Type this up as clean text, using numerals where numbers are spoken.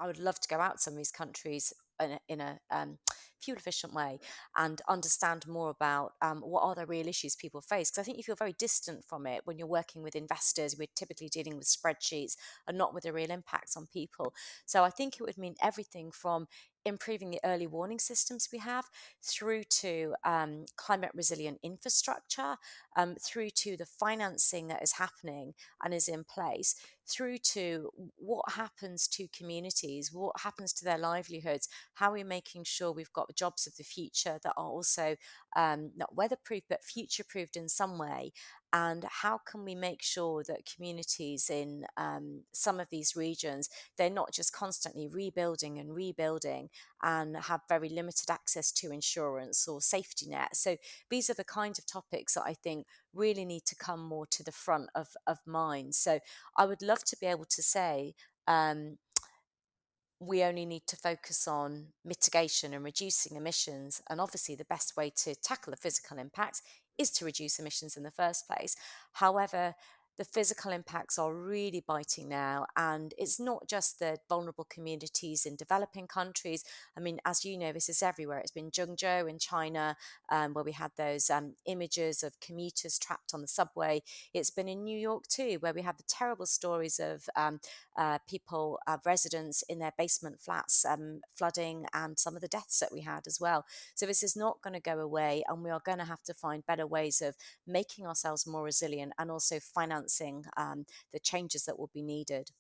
I would love to go out to some of these countries in a fuel efficient way and understand more about what are the real issues people face. Because I think you feel very distant from it when you're working with investors. We're typically dealing with spreadsheets and not with the real impacts on people. So I think it would mean everything from improving the early warning systems we have through to climate resilient infrastructure, through to the financing that is happening and is in place, through to what happens to communities, what happens to their livelihoods, how are we making sure we've got the jobs of the future that are also not weatherproof but future proofed in some way, and how can we make sure that communities in some of these regions, they're not just constantly rebuilding and rebuilding and have very limited access to insurance or safety net. So these are the kind of topics that I think really need to come more to the front of mind. So I would love to be able to say, we only need to focus on mitigation and reducing emissions. And obviously, the best way to tackle the physical impacts is to reduce emissions in the first place. However, the physical impacts are really biting now, and it's not just the vulnerable communities in developing countries. I mean, as you know, this is everywhere. It's been Zhengzhou in China, where we had those images of commuters trapped on the subway. It's been in New York too, where we have the terrible stories of people, residents in their basement flats, flooding, and some of the deaths that we had as well. So this is not going to go away, and we are going to have to find better ways of making ourselves more resilient and also financing the changes that will be needed.